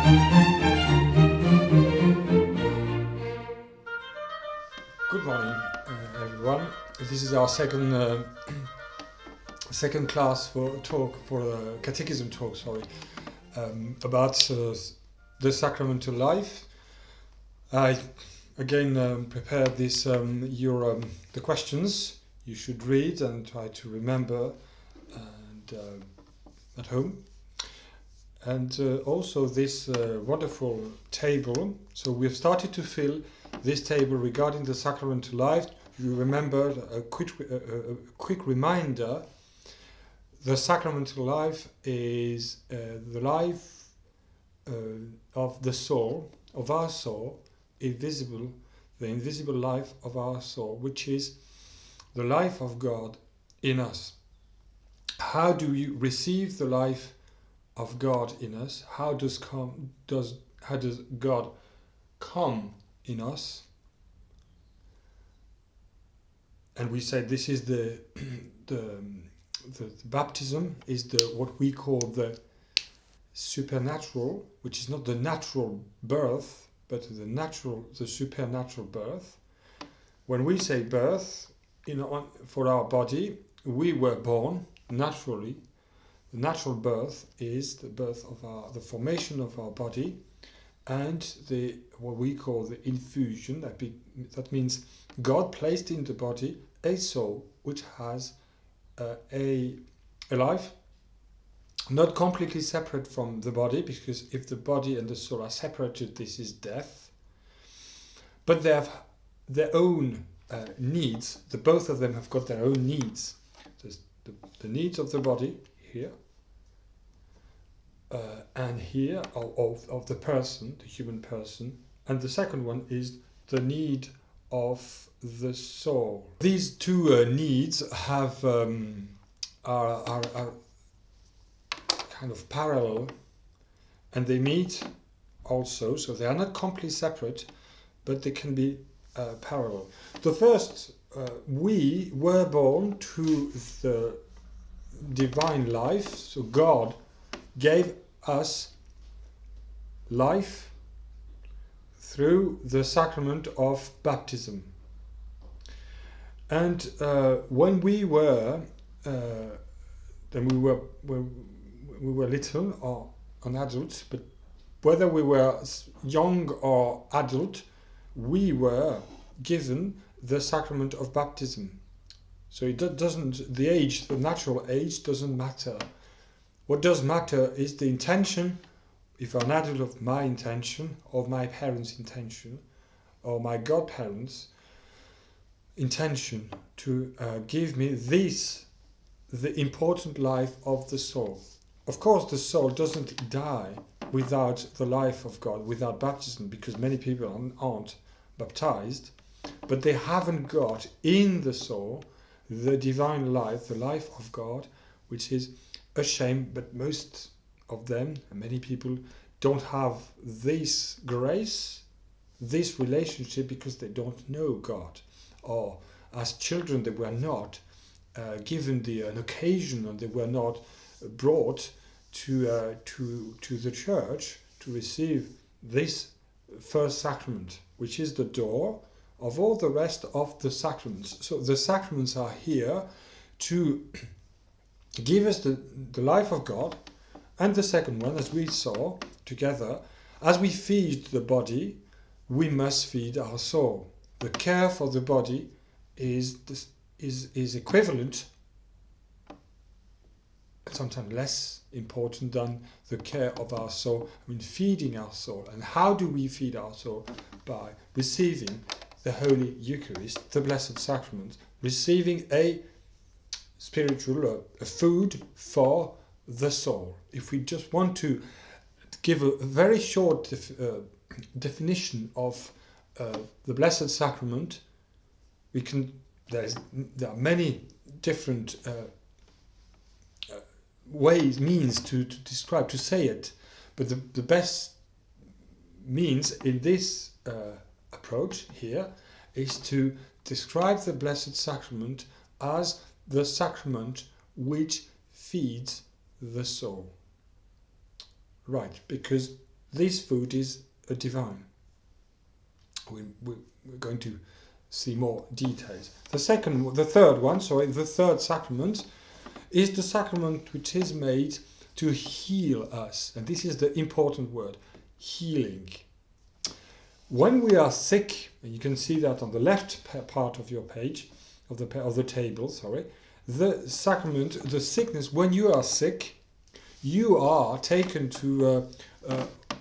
Good morning, everyone. This is our second class for Catechism talk. About the sacramental life. I again prepared the questions you should read and try to remember and at home. And also this wonderful table. So we've started to fill this table regarding the sacramental life. You remember a quick reminder. The sacramental life is the life of the soul, of our soul, the invisible life of our soul, which is the life of God in us. How do we receive the life of God in us? How does God come in us? And we said this is the baptism is what we call the supernatural, which is not the natural birth, but the supernatural birth. When we say birth, for our body, we were born naturally. The natural birth is the birth of the formation of our body, and what we call the infusion. That means God placed in the body a soul which has a life, not completely separate from the body, because if the body and the soul are separated, this is death. But they have their own needs. Both of them have got their own needs. There's the needs of the body here, and here of the person, the human person, and the second one is the need of the soul. These two needs have are kind of parallel, and they meet also, so they are not completely separate, but they can be parallel. The first, we were born to the divine life, so God gave us life through the sacrament of baptism. And when we were little or an adult, but whether we were young or adult, we were given the sacrament of baptism. So the natural age doesn't matter. What does matter is the intention, if an adult, of my intention, of my parents' intention, or my godparents' intention to give me the important life of the soul. Of course, the soul doesn't die without the life of God, without baptism, because many people aren't baptized, but they haven't got in the soul the divine life, the life of God, which is a shame, but most of them, and many people, don't have this grace, this relationship, because they don't know God. Or as children, they were not given an occasion, and they were not brought to the church to receive this first sacrament, which is the door of all the rest of the sacraments. So the sacraments are here to give us the life of God. And the second one, as we saw together, as we feed the body, we must feed our soul. The care for the body is equivalent, sometimes less important, than the care of our soul. Feeding our soul. And how do we feed our soul? By receiving the Holy Eucharist, the Blessed Sacrament, receiving a spiritual, a food for the soul. If we just want to give a very short definition of the Blessed Sacrament, there are many different means to describe, to say it, but the best means in this approach here is to describe the Blessed Sacrament as the sacrament which feeds the soul. Right, because this food is divine. We're going to see more details. The third sacrament is the sacrament which is made to heal us, and this is the important word, healing. When we are sick, and you can see that on the left part of your page, of the table, the sacrament, the sickness, when you are sick, you are taken to,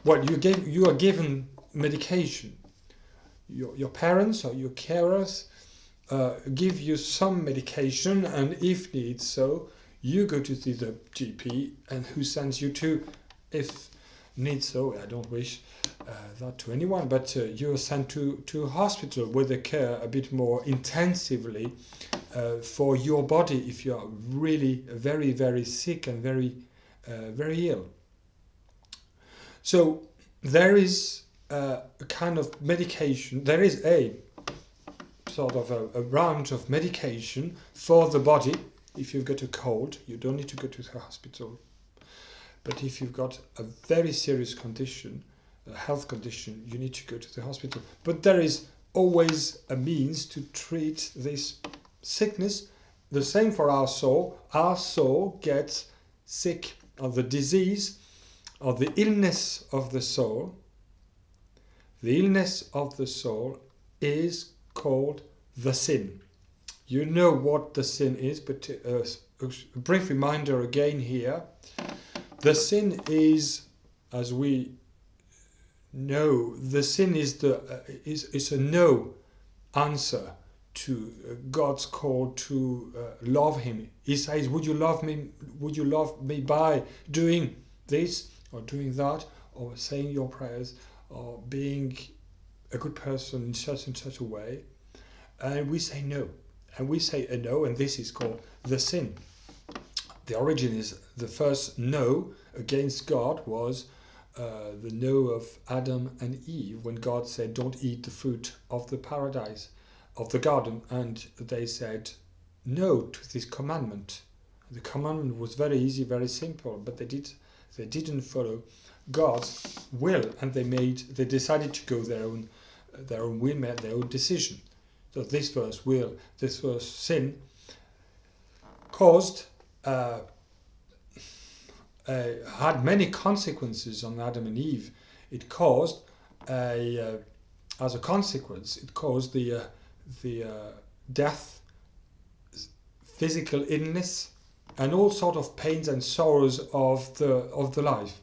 you are given medication. Your parents or your carers give you some medication, and if need so, you go to see the GP, and who sends you to, if need so, I don't wish that to anyone, but you're sent to a hospital where they care a bit more intensively for your body if you are really very, very sick and very, very ill. So there is a kind of medication, there is a sort of a round of medication for the body. If you've got a cold, you don't need to go to the hospital. But if you've got a very serious condition, a health condition, you need to go to the hospital. But there is always a means to treat this sickness. The same for our soul. Our soul gets sick of the disease, of the illness of the soul. The illness of the soul is called the sin. You know what the sin is, but a brief reminder again here. The sin is, as we know, the sin is is a no answer to God's call to love Him. He says, "Would you love me? Would you love me by doing this or doing that, or saying your prayers, or being a good person in such and such a way?" And we say no, and we say a no, and this is called the sin. The origin is the first no against God was the no of Adam and Eve when God said, "Don't eat the fruit of the paradise, of the garden," and they said no to this commandment. The commandment was very easy, very simple, but they didn't follow God's will, and they decided to go their own will, made their own decision. So this first sin caused had many consequences on Adam and Eve. It caused as a consequence, it caused the death, physical illness, and all sort of pains and sorrows of the life.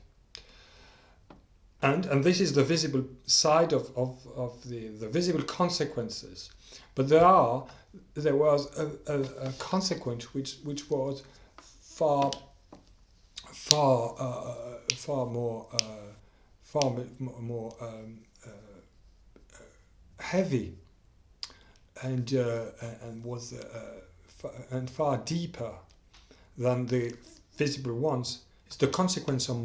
And this is the visible side of the visible consequences. But there was a consequence which was far more heavy and was far deeper than the visible ones. It's the consequence on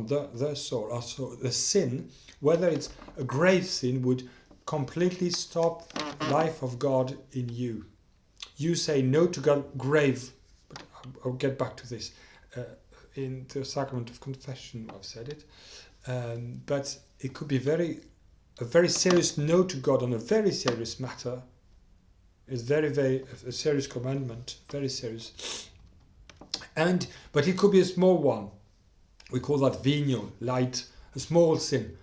their soul. Also, the sin, whether it's a grave sin, would completely stop the life of God in you. You say no to God, grave. But I'll get back to this. In the sacrament of confession, I've said it. But it could be a very serious no to God on a very serious matter. It's very, very a serious commandment, very serious. But it could be a small one. We call that venial, light, a small sin,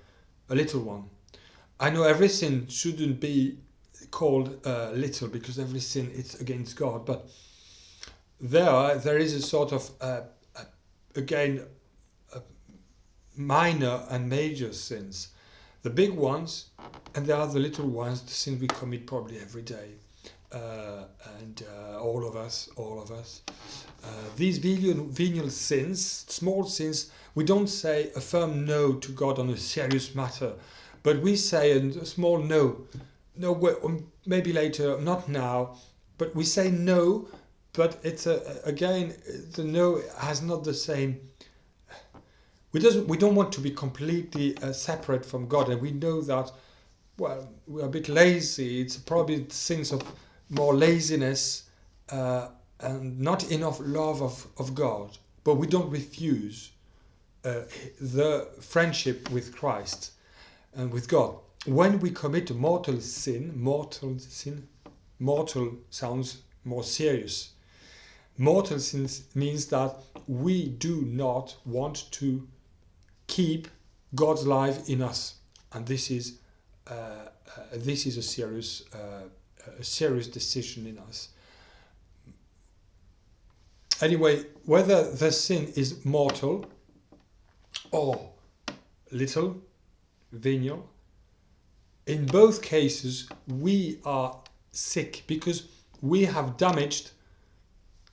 a little one. I know every sin shouldn't be called little, because every sin is against God. But there is a sort of minor and major sins. The big ones, and there are the little ones, the sins we commit probably every day. All of us. These venial sins, small sins, we don't say a firm no to God on a serious matter, but we say a small no, maybe later, not now, but we say no, but it's the no has not the same. We don't want to be completely separate from God, and we know that, well, we're a bit lazy. It's probably things of more laziness and not enough love of God. But we don't refuse the friendship with Christ and with God. When we commit a mortal sounds more serious. Mortal sin means that we do not want to keep God's life in us, and this is a serious decision in us. Anyway, whether the sin is mortal or little, venial, in both cases we are sick because we have damaged,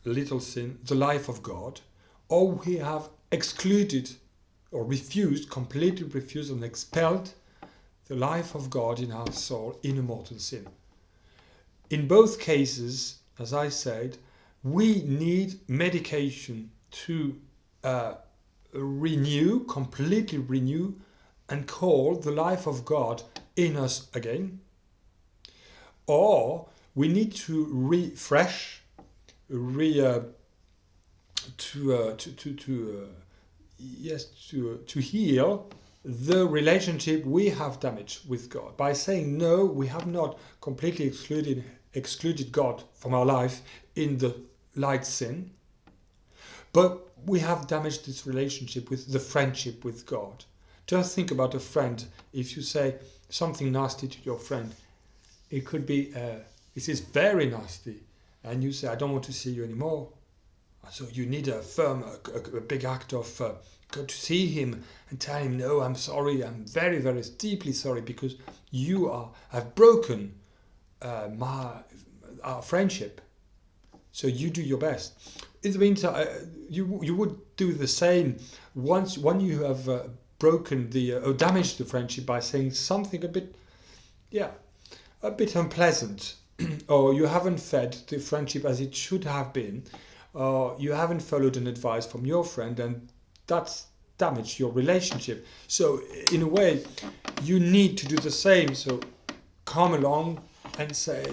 little sin, the life of God, or we have excluded or completely refused and expelled the life of God in our soul in a mortal sin. In both cases, as I said, we need medication to completely renew and call the life of God in us again, or we need to refresh, to heal the relationship we have damaged with God. By saying no, we have not completely excluded God from our life in the light sin, but we have damaged this relationship with the friendship with God. Just think about a friend. If you say something nasty to your friend, it could be, this is very nasty, and you say, I don't want to see you anymore. So you need a big act of go to see him and tell him, no, I'm sorry, I'm very, very deeply sorry, because have broken our friendship. So you do your best. It means you would do the same when you have broken or damaged the friendship by saying something a bit unpleasant, or you haven't fed the friendship as it should have been, or you haven't followed an advice from your friend, and that's damaged your relationship. So in a way, you need to do the same. So come along and say,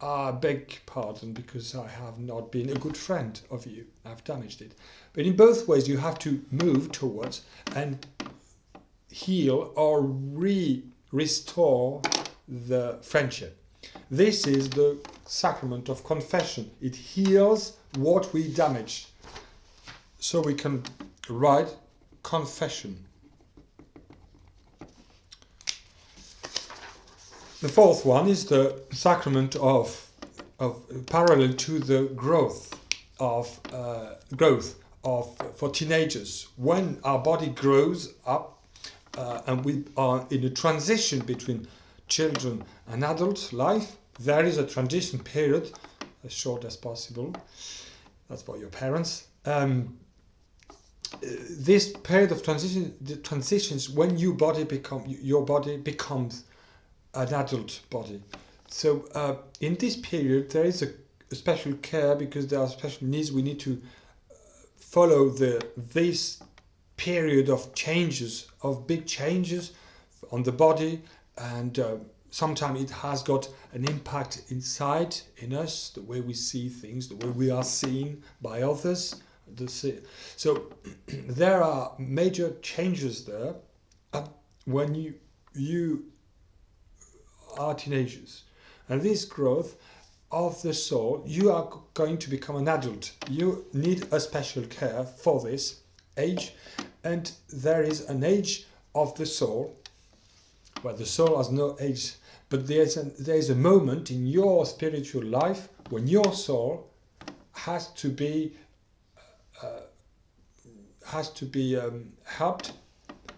I beg pardon because I have not been a good friend of you. I've damaged it. But in both ways, you have to move towards and heal or restore the friendship. This is the sacrament of confession. It heals what we damaged. So we can write confession. The fourth one is the sacrament of parallel to the growth for teenagers. When our body grows up and we are in a transition between children and adult life, there is a transition period, as short as possible. That's for your parents. This period of transitions when your body becomes an adult body. So in this period there is a special care, because there are special needs. We need to follow this period of changes, of big changes on the body, and sometimes it has got an impact inside in us, the way we see things, the way we are seen by others. So there are major changes there when you are teenagers, and this growth of the soul, you are going to become an adult. You need a special care for this age, and there is an age of the soul. Well, the soul has no age, but there is a moment in your spiritual life when your soul has to be helped,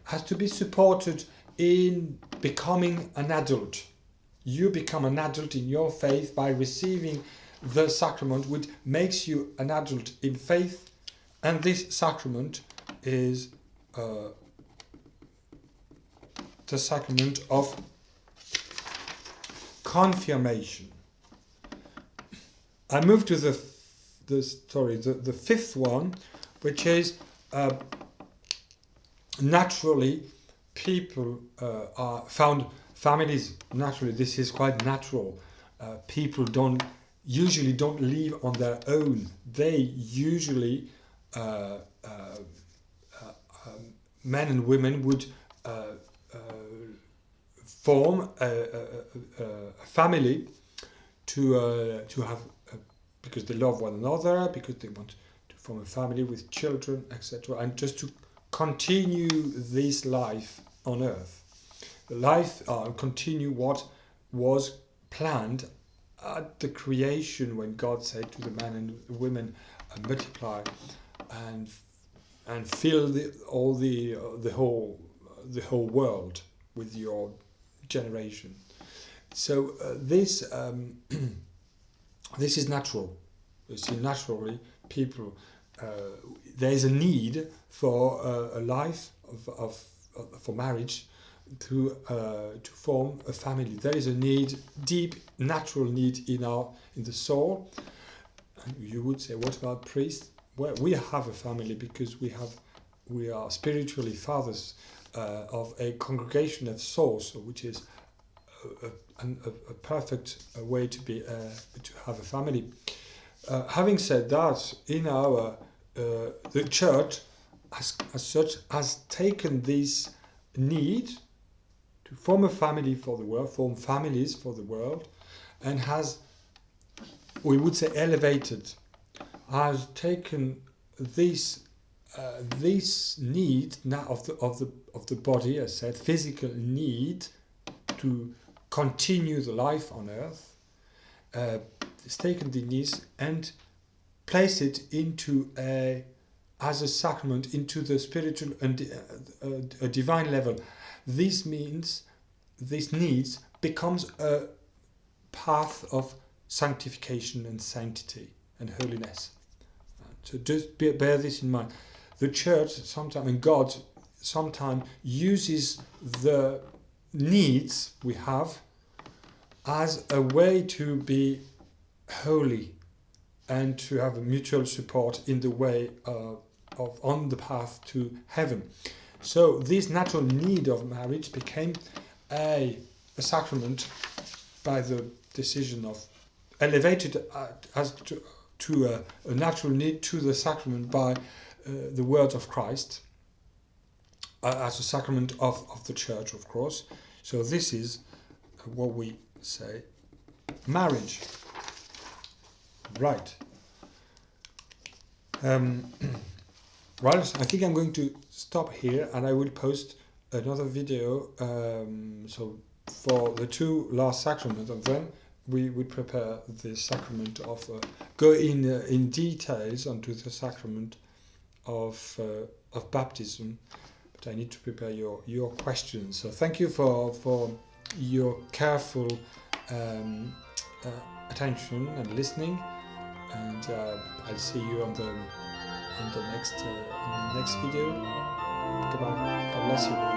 has to be supported in becoming an adult. You become an adult in your faith by receiving the sacrament, which makes you an adult in faith, and this sacrament is the sacrament of confirmation. I move to the fifth one, which is naturally people are found. Families, naturally, this is quite natural. People usually don't live on their own. They usually men and women would form a family to have, because they love one another, because they want to form a family with children, etc., and just to continue this life on earth. Life continue what was planned at the creation, when God said to the man and women, multiply and fill the whole world with your generation. So this this is natural. You see, naturally, people there is a need for a life for marriage, to form a family. There is a need, deep natural need in the soul. And you would say, what about priests? Well, we have a family because we are spiritually fathers of a congregation of souls, which is a perfect way to have a family. Having said that, in our the church as such has taken this need to form a family for the world, form families for the world, and has, we would say, elevated, has taken this need now of the body, as said, physical need to continue the life on earth. It's taken the needs and placed it into as a sacrament into the spiritual and a divine level. This means this needs becomes a path of sanctification and sanctity and holiness. So just bear this in mind. The church sometimes, and God sometimes, uses the needs we have as a way to be holy and to have a mutual support in the way on the path to heaven. So this natural need of marriage became a sacrament by the decision of elevated as to a natural need to the sacrament by the word of Christ as a sacrament of the church, of course. So this is what we say marriage. Right. Well, I think I'm going to stop here, and I will post another video so for the two last sacraments, and then we prepare the sacrament of go in details onto the sacrament of baptism. But I need to prepare your questions. So thank you for your careful attention and listening, and I'll see you on the next video. Goodbye. God bless you.